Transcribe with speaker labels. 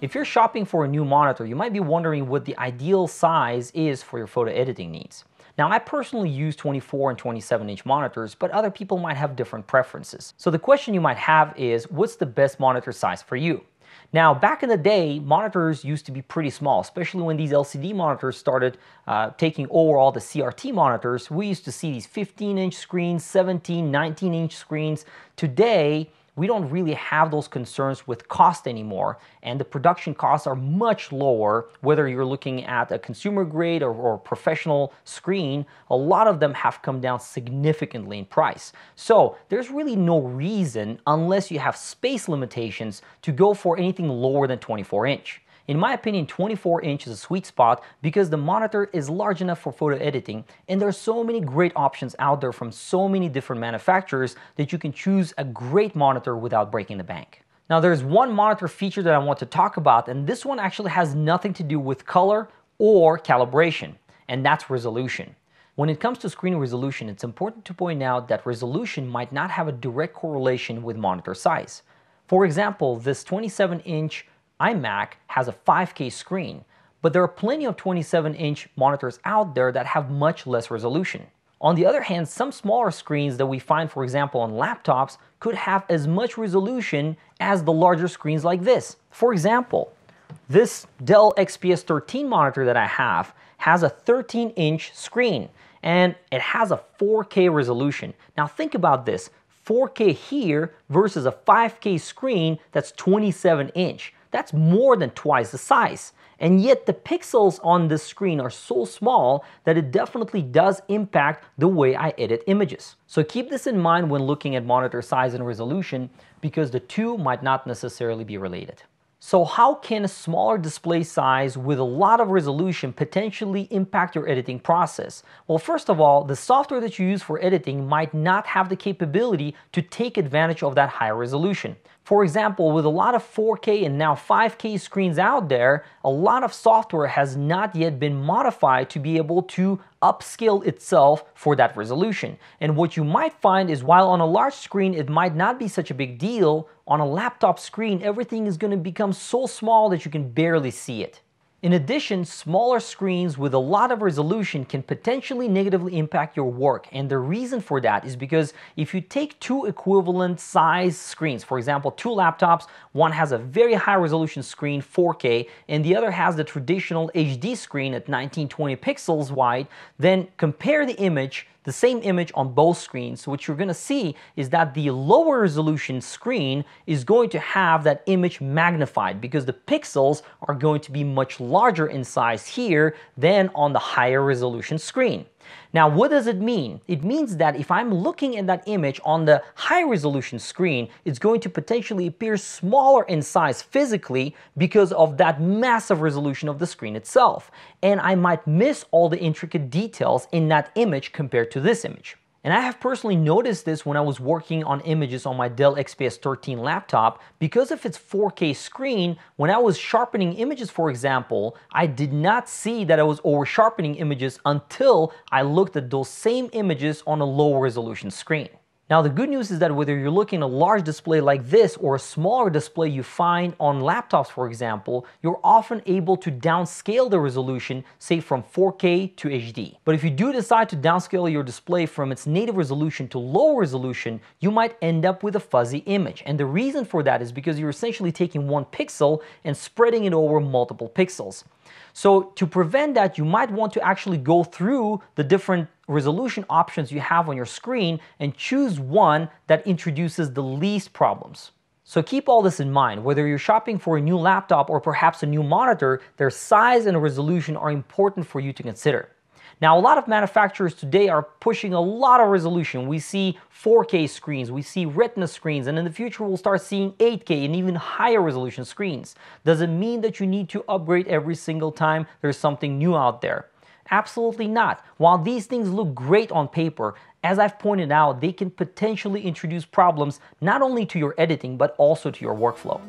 Speaker 1: If you're shopping for a new monitor, you might be wondering what the ideal size is for your photo editing needs. Now, I personally use 24 and 27-inch monitors, but other people might have different preferences. So the question you might have is, what's the best monitor size for you? Now, back in the day, monitors used to be pretty small, especially when these LCD monitors started taking over all the CRT monitors. We used to see these 15-inch screens, 17, 19-inch screens. Today, we don't really have those concerns with cost anymore, and the production costs are much lower. Whether you're looking at a consumer grade or professional screen, a lot of them have come down significantly in price. So there's really no reason, unless you have space limitations, to go for anything lower than 24-inch. In my opinion, 24-inch is a sweet spot because the monitor is large enough for photo editing, and there are so many great options out there from so many different manufacturers that you can choose a great monitor without breaking the bank. Now, there's one monitor feature that I want to talk about, and this one actually has nothing to do with color or calibration, and that's resolution. When it comes to screen resolution, it's important to point out that resolution might not have a direct correlation with monitor size. For example, this 27-inch iMac has a 5K screen, but there are plenty of 27-inch monitors out there that have much less resolution. On the other hand, some smaller screens that we find, for example, on laptops could have as much resolution as the larger screens like this. For example, this Dell XPS 13 monitor that I have has a 13-inch screen, and it has a 4K resolution. Now think about this, 4K here versus a 5K screen that's 27-inch. That's more than twice the size. And yet the pixels on this screen are so small that it definitely does impact the way I edit images. So keep this in mind when looking at monitor size and resolution, because the two might not necessarily be related. So how can a smaller display size with a lot of resolution potentially impact your editing process? Well, first of all, the software that you use for editing might not have the capability to take advantage of that higher resolution. For example, with a lot of 4K and now 5K screens out there, a lot of software has not yet been modified to be able to upscale itself for that resolution. And what you might find is, while on a large screen it might not be such a big deal, on a laptop screen everything is going to become so small that you can barely see it. In addition, smaller screens with a lot of resolution can potentially negatively impact your work, and the reason for that is because if you take two equivalent size screens, for example, two laptops, one has a very high resolution screen, 4K, and the other has the traditional HD screen at 1920 pixels wide, then compare the same image on both screens. What you're going to see is that the lower resolution screen is going to have that image magnified because the pixels are going to be much larger in size here than on the higher resolution screen. Now, what does it mean? It means that if I'm looking at that image on the high resolution screen, it's going to potentially appear smaller in size physically because of that massive resolution of the screen itself. And I might miss all the intricate details in that image compared to this image. And I have personally noticed this when I was working on images on my Dell XPS 13 laptop. Because of its 4K screen, when I was sharpening images, for example, I did not see that I was over sharpening images until I looked at those same images on a low resolution screen. Now, the good news is that whether you're looking at a large display like this or a smaller display you find on laptops, for example, you're often able to downscale the resolution, say from 4K to HD. But if you do decide to downscale your display from its native resolution to low resolution, you might end up with a fuzzy image. And the reason for that is because you're essentially taking one pixel and spreading it over multiple pixels. So to prevent that, you might want to actually go through the different resolution options you have on your screen and choose one that introduces the least problems. So keep all this in mind. Whether you're shopping for a new laptop or perhaps a new monitor, their size and resolution are important for you to consider. Now, a lot of manufacturers today are pushing a lot of resolution. We see 4K screens, we see Retina screens, and in the future we'll start seeing 8K and even higher resolution screens. Does it mean that you need to upgrade every single time there's something new out there? Absolutely not. While these things look great on paper, as I've pointed out, they can potentially introduce problems not only to your editing but also to your workflow.